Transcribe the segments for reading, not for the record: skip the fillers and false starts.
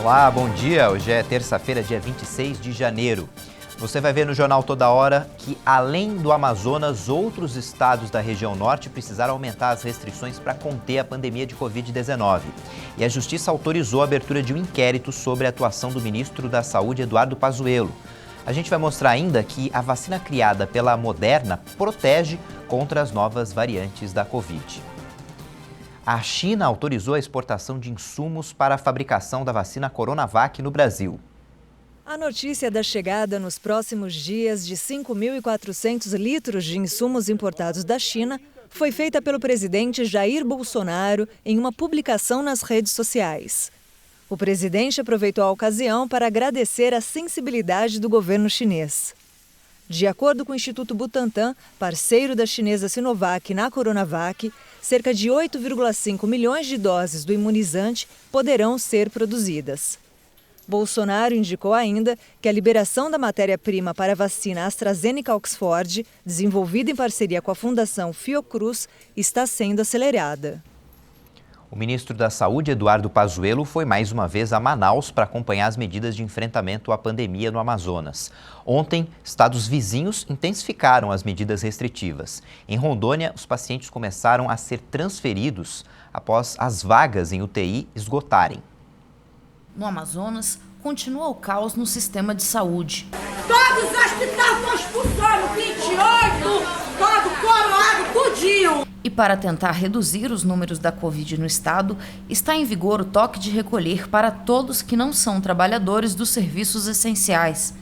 Olá, bom dia. Hoje é terça-feira, dia 26 de janeiro. Você vai ver no Jornal Toda Hora que, além do Amazonas, outros estados da região norte precisaram aumentar as restrições para conter a pandemia de Covid-19. E a Justiça autorizou a abertura de um inquérito sobre a atuação do ministro da Saúde, Eduardo Pazuello. A gente vai mostrar ainda que a vacina criada pela Moderna protege contra as novas variantes da Covid. A China autorizou a exportação de insumos para a fabricação da vacina Coronavac no Brasil. A notícia da chegada nos próximos dias de 5.400 litros de insumos importados da China foi feita pelo presidente Jair Bolsonaro em uma publicação nas redes sociais. O presidente aproveitou a ocasião para agradecer a sensibilidade do governo chinês. De acordo com o Instituto Butantan, parceiro da chinesa Sinovac na Coronavac, cerca de 8,5 milhões de doses do imunizante poderão ser produzidas. Bolsonaro indicou ainda que a liberação da matéria-prima para a vacina AstraZeneca Oxford, desenvolvida em parceria com a Fundação Fiocruz, está sendo acelerada. O ministro da Saúde, Eduardo Pazuello, foi mais uma vez a Manaus para acompanhar as medidas de enfrentamento à pandemia no Amazonas. Ontem, estados vizinhos intensificaram as medidas restritivas. Em Rondônia, os pacientes começaram a ser transferidos após as vagas em UTI esgotarem. No Amazonas, continua o caos no sistema de saúde. Todos os hospitais estão expulsando 28, todo coroado, tudinho. E para tentar reduzir os números da Covid no estado, está em vigor o toque de recolher para todos que não são trabalhadores dos serviços essenciais.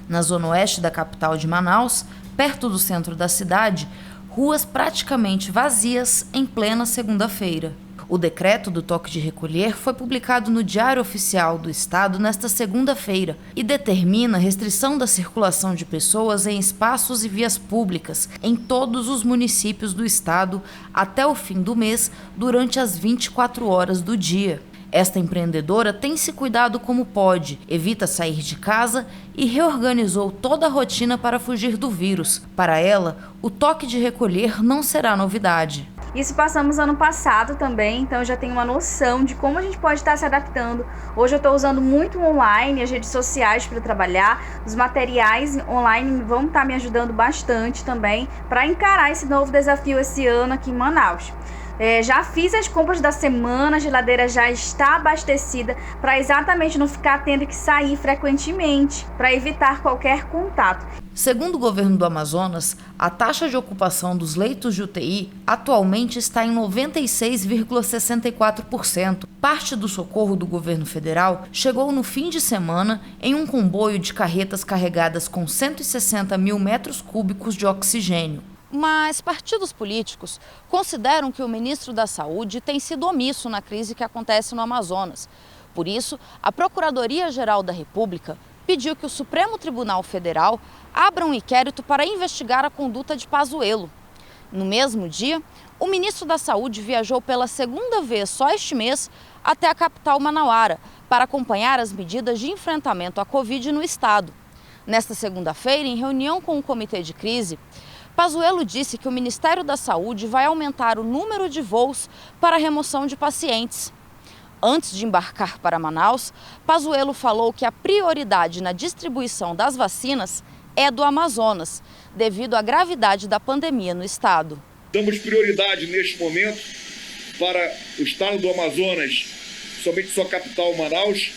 Na zona oeste da capital de Manaus, perto do centro da cidade, ruas praticamente vazias em plena segunda-feira. O decreto do toque de recolher foi publicado no Diário Oficial do Estado nesta segunda-feira e determina a restrição da circulação de pessoas em espaços e vias públicas em todos os municípios do estado até o fim do mês, durante as 24 horas do dia. Esta empreendedora tem se cuidado como pode, evita sair de casa e reorganizou toda a rotina para fugir do vírus. Para ela, o toque de recolher não será novidade. Isso passamos ano passado também, então eu já tenho uma noção de como a gente pode estar se adaptando. Hoje eu estou usando muito online, as redes sociais para trabalhar. Os materiais online vão estar me ajudando bastante também para encarar esse novo desafio esse ano aqui em Manaus. Já fiz as compras da semana, a geladeira já está abastecida para exatamente não ficar tendo que sair frequentemente, para evitar qualquer contato. Segundo o governo do Amazonas, a taxa de ocupação dos leitos de UTI atualmente está em 96,64%. Parte do socorro do governo federal chegou no fim de semana em um comboio de carretas carregadas com 160 mil metros cúbicos de oxigênio. Mas partidos políticos consideram que o ministro da Saúde tem sido omisso na crise que acontece no Amazonas. Por isso, a Procuradoria-Geral da República pediu que o Supremo Tribunal Federal abra um inquérito para investigar a conduta de Pazuello. No mesmo dia, o ministro da Saúde viajou pela segunda vez só este mês até a capital Manauara para acompanhar as medidas de enfrentamento à Covid no estado. Nesta segunda-feira, em reunião com o Comitê de Crise, Pazuello disse que o Ministério da Saúde vai aumentar o número de voos para a remoção de pacientes. Antes de embarcar para Manaus, Pazuello falou que a prioridade na distribuição das vacinas é do Amazonas, devido à gravidade da pandemia no estado. Damos prioridade neste momento para o estado do Amazonas, somente sua capital, Manaus,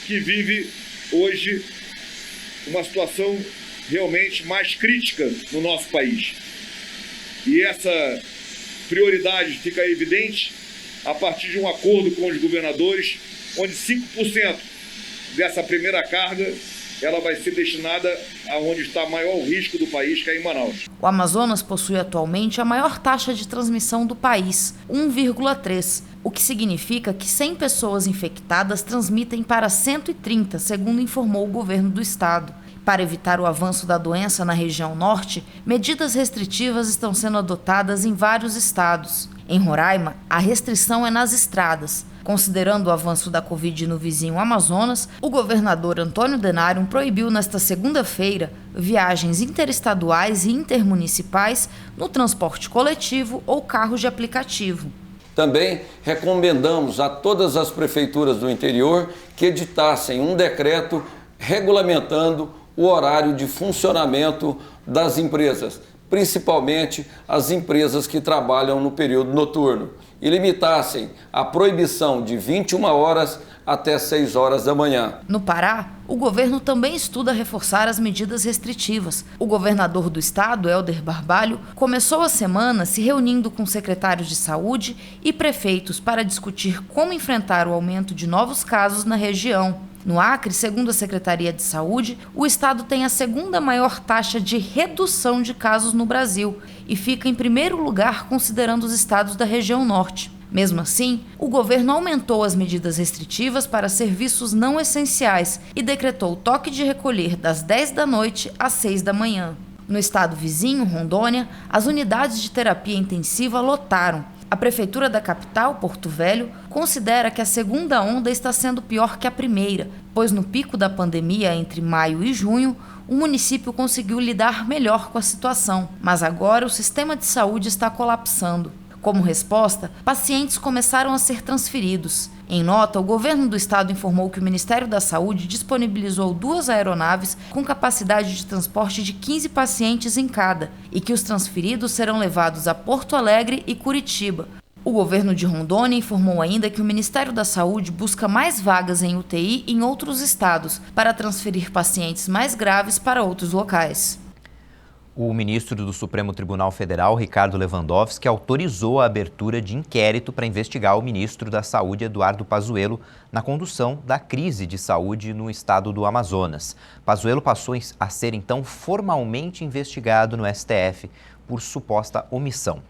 que vive hoje uma situação realmente mais crítica no nosso país. E essa prioridade fica evidente a partir de um acordo com os governadores, onde 5% dessa primeira carga ela vai ser destinada aonde está maior o risco do país, que é em Manaus. O Amazonas possui atualmente a maior taxa de transmissão do país, 1,3, o que significa que 100 pessoas infectadas transmitem para 130, segundo informou o governo do estado. Para evitar o avanço da doença na região norte, medidas restritivas estão sendo adotadas em vários estados. Em Roraima, a restrição é nas estradas. Considerando o avanço da Covid no vizinho Amazonas, o governador Antônio Denário proibiu nesta segunda-feira viagens interestaduais e intermunicipais no transporte coletivo ou carros de aplicativo. Também recomendamos a todas as prefeituras do interior que editassem um decreto regulamentando o horário de funcionamento das empresas, principalmente as empresas que trabalham no período noturno, e limitassem a proibição de 21 horas até 6 horas da manhã. No Pará, o governo também estuda reforçar as medidas restritivas. O governador do estado, Helder Barbalho, começou a semana se reunindo com secretários de saúde e prefeitos para discutir como enfrentar o aumento de novos casos na região. No Acre, segundo a Secretaria de Saúde, o estado tem a segunda maior taxa de redução de casos no Brasil e fica em primeiro lugar considerando os estados da região norte. Mesmo assim, o governo aumentou as medidas restritivas para serviços não essenciais e decretou toque de recolher das 10 da noite às 6 da manhã. No estado vizinho, Rondônia, as unidades de terapia intensiva lotaram. A prefeitura da capital, Porto Velho, considera que a segunda onda está sendo pior que a primeira, pois no pico da pandemia entre maio e junho, o município conseguiu lidar melhor com a situação, mas agora o sistema de saúde está colapsando. Como resposta, pacientes começaram a ser transferidos. Em nota, o governo do estado informou que o Ministério da Saúde disponibilizou 2 aeronaves com capacidade de transporte de 15 pacientes em cada e que os transferidos serão levados a Porto Alegre e Curitiba. O governo de Rondônia informou ainda que o Ministério da Saúde busca mais vagas em UTI em outros estados para transferir pacientes mais graves para outros locais. O ministro do Supremo Tribunal Federal, Ricardo Lewandowski, autorizou a abertura de inquérito para investigar o ministro da Saúde, Eduardo Pazuello, na condução da crise de saúde no estado do Amazonas. Pazuello passou a ser, então, formalmente investigado no STF por suposta omissão.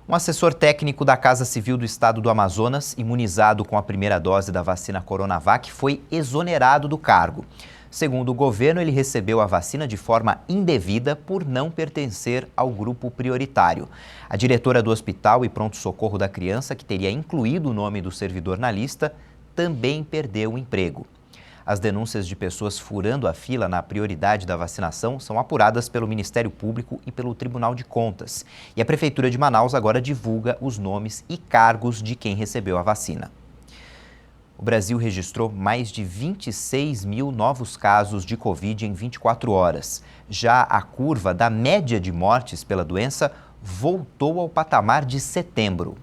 Um assessor técnico da Casa Civil do estado do Amazonas, imunizado com a primeira dose da vacina Coronavac, foi exonerado do cargo. Segundo o governo, ele recebeu a vacina de forma indevida por não pertencer ao grupo prioritário. A diretora do Hospital e Pronto-Socorro da Criança, que teria incluído o nome do servidor na lista, também perdeu o emprego. As denúncias de pessoas furando a fila na prioridade da vacinação são apuradas pelo Ministério Público e pelo Tribunal de Contas. E a Prefeitura de Manaus agora divulga os nomes e cargos de quem recebeu a vacina. O Brasil registrou mais de 26 mil novos casos de Covid em 24 horas. Já a curva da média de mortes pela doença voltou ao patamar de setembro.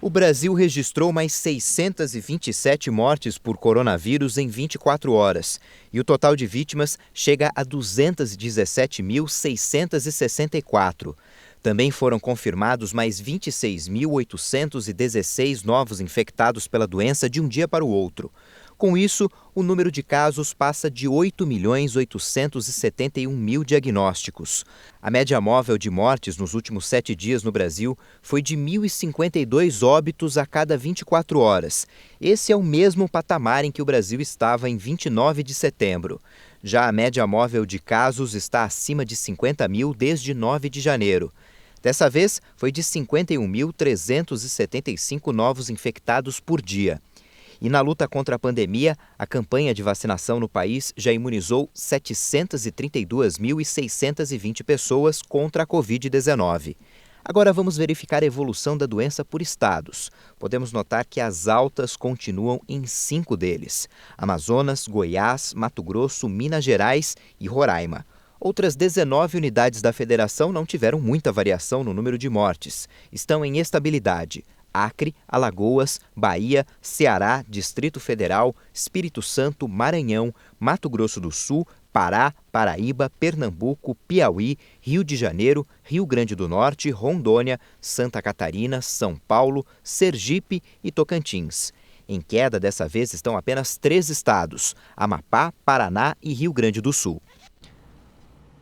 O Brasil registrou mais 627 mortes por coronavírus em 24 horas. E o total de vítimas chega a 217.664. Também foram confirmados mais 26.816 novos infectados pela doença de um dia para o outro. Com isso, o número de casos passa de 8.871.000 diagnósticos. A média móvel de mortes nos últimos 7 dias no Brasil foi de 1.052 óbitos a cada 24 horas. Esse é o mesmo patamar em que o Brasil estava em 29 de setembro. Já a média móvel de casos está acima de 50 mil desde 9 de janeiro. Dessa vez, foi de 51.375 novos infectados por dia. E na luta contra a pandemia, a campanha de vacinação no país já imunizou 732.620 pessoas contra a Covid-19. Agora vamos verificar a evolução da doença por estados. Podemos notar que as altas continuam em 5 deles: Amazonas, Goiás, Mato Grosso, Minas Gerais e Roraima. Outras 19 unidades da federação não tiveram muita variação no número de mortes. Estão em estabilidade: Acre, Alagoas, Bahia, Ceará, Distrito Federal, Espírito Santo, Maranhão, Mato Grosso do Sul, Pará, Paraíba, Pernambuco, Piauí, Rio de Janeiro, Rio Grande do Norte, Rondônia, Santa Catarina, São Paulo, Sergipe e Tocantins. Em queda dessa vez estão apenas 3 estados: Amapá, Paraná e Rio Grande do Sul.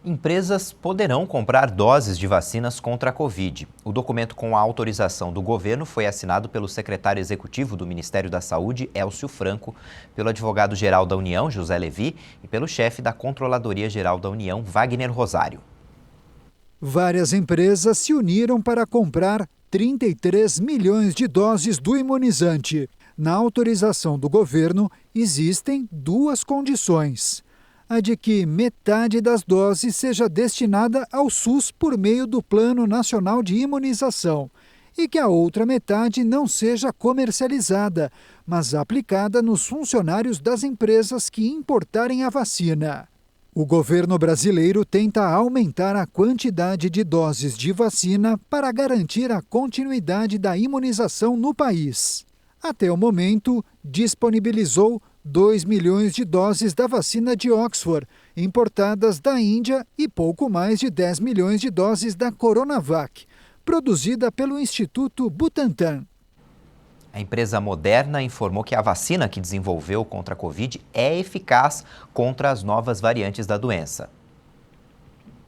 Empresas poderão comprar doses de vacinas contra a Covid. O documento com a autorização do governo foi assinado pelo secretário executivo do Ministério da Saúde, Elcio Franco, pelo advogado-geral da União, José Levi, e pelo chefe da Controladoria Geral da União, Wagner Rosário. Várias empresas se uniram para comprar 33 milhões de doses do imunizante. Na autorização do governo, existem 2 condições: a de que metade das doses seja destinada ao SUS por meio do Plano Nacional de Imunização e que a outra metade não seja comercializada, mas aplicada nos funcionários das empresas que importarem a vacina. O governo brasileiro tenta aumentar a quantidade de doses de vacina para garantir a continuidade da imunização no país. Até o momento, disponibilizou 2 milhões de doses da vacina de Oxford, importadas da Índia, e pouco mais de 10 milhões de doses da Coronavac, produzida pelo Instituto Butantan. A empresa Moderna informou que a vacina que desenvolveu contra a Covid é eficaz contra as novas variantes da doença.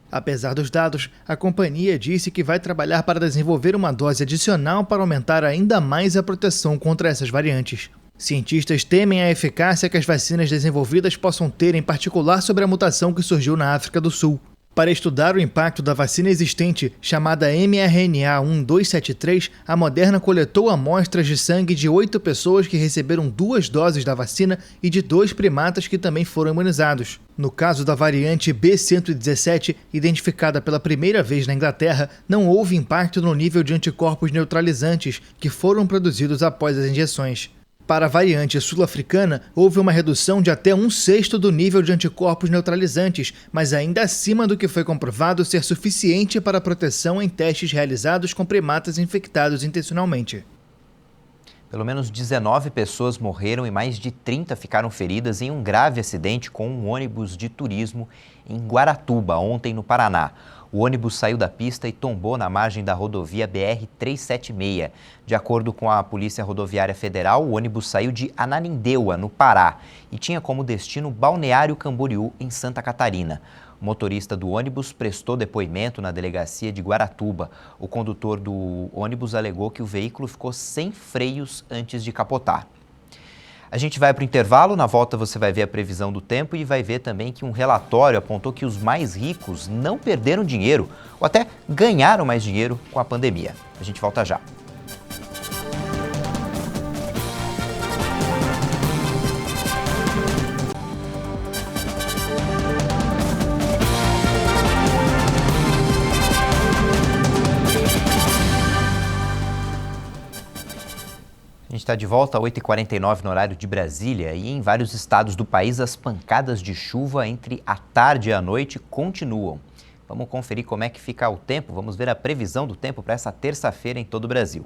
Apesar dos dados, a companhia disse que vai trabalhar para desenvolver uma dose adicional para aumentar ainda mais a proteção contra essas variantes. Cientistas temem a eficácia que as vacinas desenvolvidas possam ter, em particular sobre a mutação que surgiu na África do Sul. Para estudar o impacto da vacina existente, chamada mRNA-1273, a Moderna coletou amostras de sangue de 8 pessoas que receberam 2 doses da vacina e de 2 primatas que também foram imunizados. No caso da variante B117, identificada pela primeira vez na Inglaterra, não houve impacto no nível de anticorpos neutralizantes que foram produzidos após as injeções. Para a variante sul-africana, houve uma redução de até 1/6 do nível de anticorpos neutralizantes, mas ainda acima do que foi comprovado ser suficiente para a proteção em testes realizados com primatas infectados intencionalmente. Pelo menos 19 pessoas morreram e mais de 30 ficaram feridas em um grave acidente com um ônibus de turismo em Guaratuba, ontem no Paraná. O ônibus saiu da pista e tombou na margem da rodovia BR-376. De acordo com a Polícia Rodoviária Federal, o ônibus saiu de Ananindeua, no Pará, e tinha como destino Balneário Camboriú, em Santa Catarina. O motorista do ônibus prestou depoimento na delegacia de Guaratuba. O condutor do ônibus alegou que o veículo ficou sem freios antes de capotar. A gente vai para o intervalo, na volta você vai ver a previsão do tempo e vai ver também que um relatório apontou que os mais ricos não perderam dinheiro ou até ganharam mais dinheiro com a pandemia. A gente volta já. A gente está de volta às 8h49 no horário de Brasília e em vários estados do país as pancadas de chuva entre a tarde e a noite continuam. Vamos conferir como é que fica o tempo, vamos ver a previsão do tempo para essa terça-feira em todo o Brasil.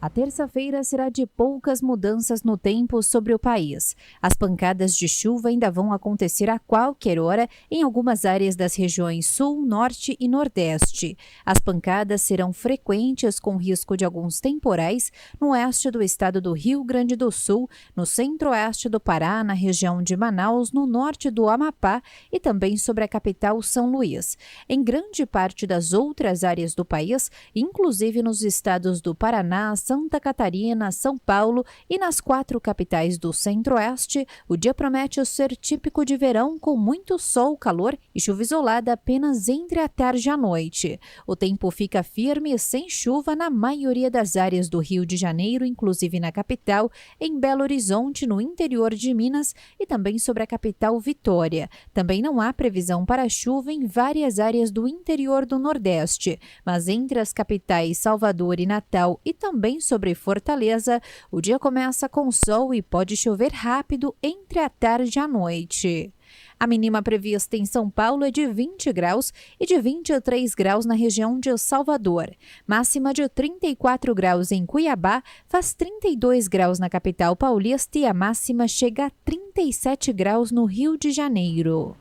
A terça-feira será de poucas mudanças no tempo sobre o país. As pancadas de chuva ainda vão acontecer a qualquer hora em algumas áreas das regiões Sul, Norte e Nordeste. As pancadas serão frequentes com risco de alguns temporais no oeste do estado do Rio Grande do Sul, no centro-oeste do Pará, na região de Manaus, no norte do Amapá e também sobre a capital São Luís. Em grande parte das outras áreas do país, inclusive nos estados do Paraná, Santa Catarina, São Paulo e nas 4 capitais do Centro-Oeste, o dia promete ser típico de verão com muito sol, calor e chuva isolada apenas entre a tarde e a noite. O tempo fica firme e sem chuva na maioria das áreas do Rio de Janeiro, inclusive na capital, em Belo Horizonte, no interior de Minas e também sobre a capital Vitória. Também não há previsão para chuva em várias áreas do interior do Nordeste, mas entre as capitais Salvador e Natal e também sobre Fortaleza, o dia começa com sol e pode chover rápido entre a tarde e a noite. A mínima prevista em São Paulo é de 20 graus e de 23 graus na região de Salvador. Máxima de 34 graus em Cuiabá, faz 32 graus na capital paulista e a máxima chega a 37 graus no Rio de Janeiro.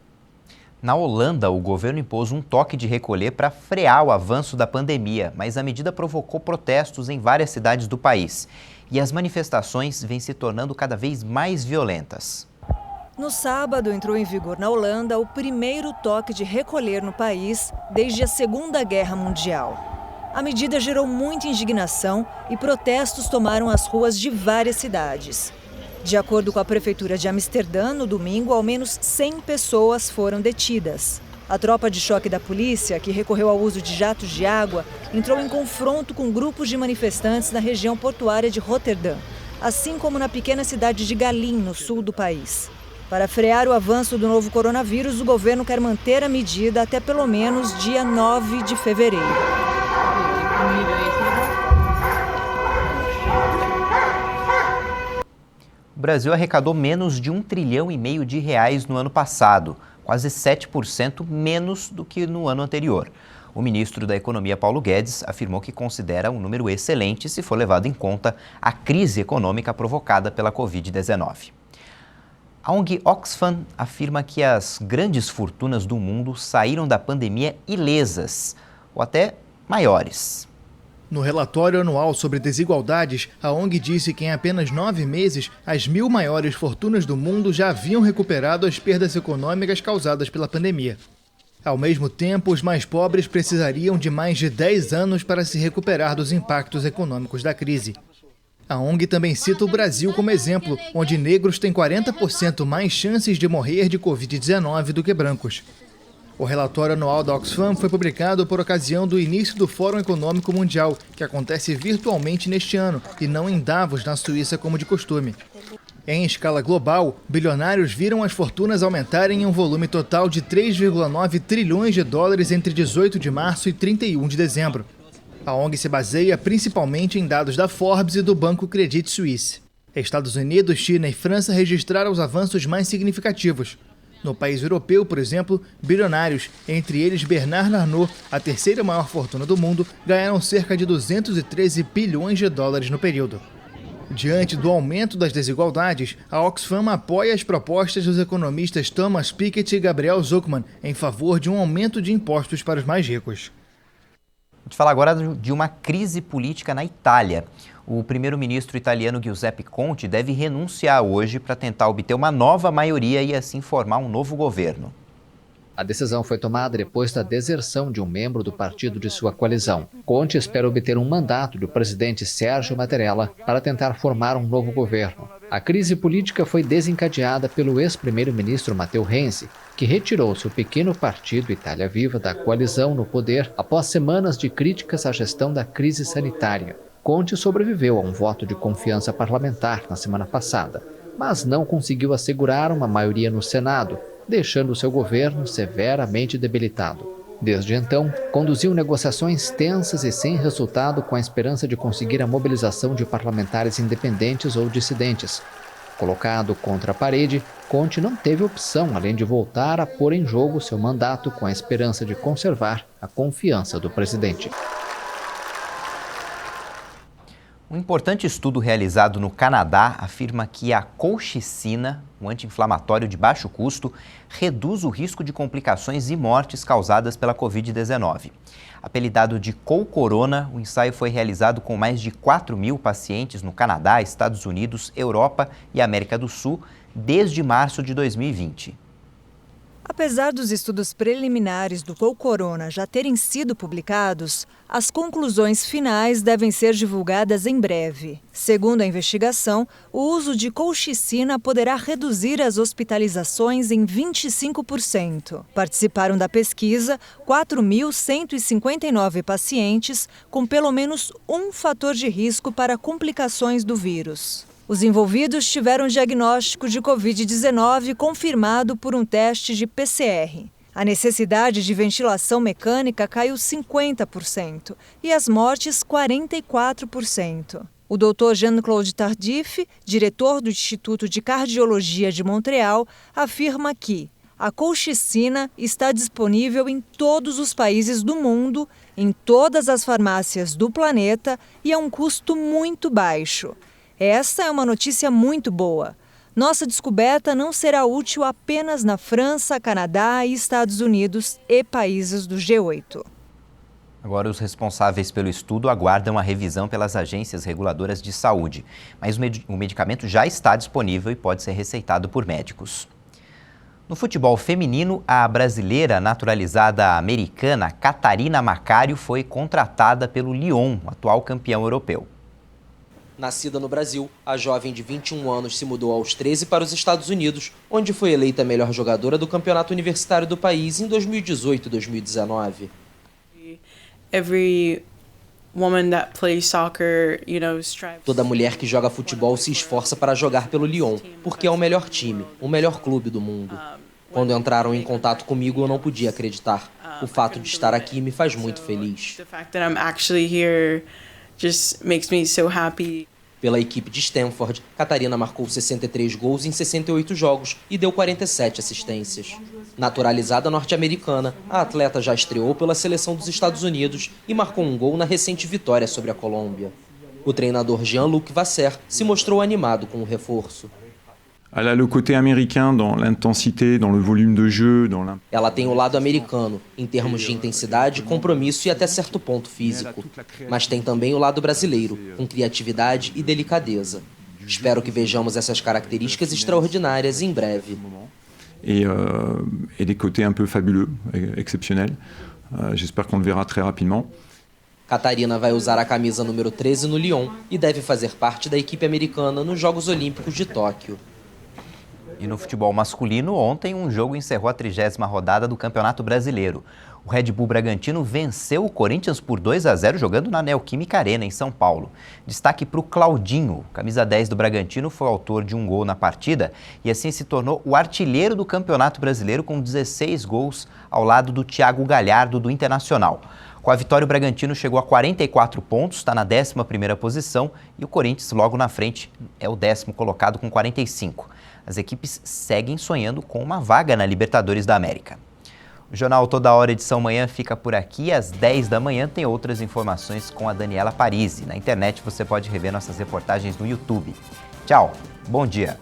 Na Holanda, o governo impôs um toque de recolher para frear o avanço da pandemia, mas a medida provocou protestos em várias cidades do país. E as manifestações vêm se tornando cada vez mais violentas. No sábado, entrou em vigor na Holanda o primeiro toque de recolher no país desde a Segunda Guerra Mundial. A medida gerou muita indignação e protestos tomaram as ruas de várias cidades. De acordo com a Prefeitura de Amsterdã, no domingo, ao menos 100 pessoas foram detidas. A tropa de choque da polícia, que recorreu ao uso de jatos de água, entrou em confronto com grupos de manifestantes na região portuária de Roterdã, assim como na pequena cidade de Galim, no sul do país. Para frear o avanço do novo coronavírus, o governo quer manter a medida até pelo menos dia 9 de fevereiro. Brasil arrecadou menos de R$1,5 trilhão de reais no ano passado, quase 7% menos do que no ano anterior. O ministro da Economia, Paulo Guedes, afirmou que considera um número excelente se for levado em conta a crise econômica provocada pela Covid-19. A ONG Oxfam afirma que as grandes fortunas do mundo saíram da pandemia ilesas, ou até maiores. No relatório anual sobre desigualdades, a ONG disse que em apenas 9 meses, as 1.000 maiores fortunas do mundo já haviam recuperado as perdas econômicas causadas pela pandemia. Ao mesmo tempo, os mais pobres precisariam de mais de 10 anos para se recuperar dos impactos econômicos da crise. A ONG também cita o Brasil como exemplo, onde negros têm 40% mais chances de morrer de Covid-19 do que brancos. O relatório anual da Oxfam foi publicado por ocasião do início do Fórum Econômico Mundial, que acontece virtualmente neste ano e não em Davos, na Suíça, como de costume. Em escala global, bilionários viram as fortunas aumentarem em um volume total de 3,9 trilhões de dólares entre 18 de março e 31 de dezembro. A ONG se baseia principalmente em dados da Forbes e do banco Credit Suisse. Estados Unidos, China e França registraram os avanços mais significativos. No país europeu, por exemplo, bilionários, entre eles Bernard Arnault, a terceira maior fortuna do mundo, ganharam cerca de 213 bilhões de dólares no período. Diante do aumento das desigualdades, a Oxfam apoia as propostas dos economistas Thomas Piketty e Gabriel Zucman em favor de um aumento de impostos para os mais ricos. Vou te falar agora de uma crise política na Itália. O primeiro-ministro italiano Giuseppe Conte deve renunciar hoje para tentar obter uma nova maioria e assim formar um novo governo. A decisão foi tomada depois da deserção de um membro do partido de sua coalizão. Conte espera obter um mandato do presidente Sergio Mattarella para tentar formar um novo governo. A crise política foi desencadeada pelo ex-primeiro-ministro Matteo Renzi, que retirou seu pequeno partido Itália Viva da coalizão no poder após semanas de críticas à gestão da crise sanitária. Conte sobreviveu a um voto de confiança parlamentar na semana passada, mas não conseguiu assegurar uma maioria no Senado, deixando seu governo severamente debilitado. Desde então, conduziu negociações tensas e sem resultado com a esperança de conseguir a mobilização de parlamentares independentes ou dissidentes. Colocado contra a parede, Conte não teve opção além de voltar a pôr em jogo seu mandato com a esperança de conservar a confiança do presidente. Um importante estudo realizado no Canadá afirma que a colchicina, um anti-inflamatório de baixo custo, reduz o risco de complicações e mortes causadas pela Covid-19. Apelidado de Colcorona, o ensaio foi realizado com mais de 4.000 pacientes no Canadá, Estados Unidos, Europa e América do Sul desde março de 2020. Apesar dos estudos preliminares do Colcorona já terem sido publicados, as conclusões finais devem ser divulgadas em breve. Segundo a investigação, o uso de colchicina poderá reduzir as hospitalizações em 25%. Participaram da pesquisa 4.159 pacientes com pelo menos um fator de risco para complicações do vírus. Os envolvidos tiveram diagnóstico de Covid-19 confirmado por um teste de PCR. A necessidade de ventilação mecânica caiu 50% e as mortes 44%. O Dr. Jean-Claude Tardif, diretor do Instituto de Cardiologia de Montreal, afirma que a colchicina está disponível em todos os países do mundo, em todas as farmácias do planeta e a um custo muito baixo. Essa é uma notícia muito boa. Nossa descoberta não será útil apenas na França, Canadá e Estados Unidos e países do G8. Agora, os responsáveis pelo estudo aguardam a revisão pelas agências reguladoras de saúde, mas o medicamento já está disponível e pode ser receitado por médicos. No futebol feminino, a brasileira naturalizada americana Catarina Macário foi contratada pelo Lyon, atual campeão europeu. Nascida no Brasil, a jovem de 21 anos se mudou aos 13 para os Estados Unidos, onde foi eleita a melhor jogadora do campeonato universitário do país em 2018 e 2019. Toda mulher que joga futebol se esforça para jogar pelo Lyon, porque é o melhor time, o melhor clube do mundo. Quando entraram em contato comigo, eu não podia acreditar. O fato de estar aqui me faz muito feliz. Pela equipe de Stanford, Catarina marcou 63 gols em 68 jogos e deu 47 assistências. Naturalizada norte-americana, a atleta já estreou pela seleção dos Estados Unidos e marcou um gol na recente vitória sobre a Colômbia. O treinador Jean-Luc Vasser se mostrou animado com o reforço. Ela tem o lado americano, em termos de intensidade, compromisso e até certo ponto físico. Mas tem também o lado brasileiro, com criatividade e delicadeza. Espero que vejamos essas características extraordinárias em breve. Et des côtés un peu fabuleux, exceptionnels. J'espère qu'on le verra très rapidement. Catarina vai usar a camisa número 13 no Lyon e deve fazer parte da equipe americana nos Jogos Olímpicos de Tóquio. E no futebol masculino, ontem um jogo encerrou a 30ª rodada do Campeonato Brasileiro. O Red Bull Bragantino venceu o Corinthians por 2-0 jogando na Neoquímica Arena, em São Paulo. Destaque para o Claudinho, camisa 10 do Bragantino, foi autor de um gol na partida e assim se tornou o artilheiro do Campeonato Brasileiro com 16 gols ao lado do Thiago Galhardo do Internacional. Com a vitória, o Bragantino chegou a 44 pontos, está na 11ª posição e o Corinthians, logo na frente, é o 10º colocado com 45. As equipes seguem sonhando com uma vaga na Libertadores da América. O Jornal Toda Hora edição manhã fica por aqui. Às 10 da manhã tem outras informações com a Daniela Parisi. Na internet você pode rever nossas reportagens no YouTube. Tchau, bom dia.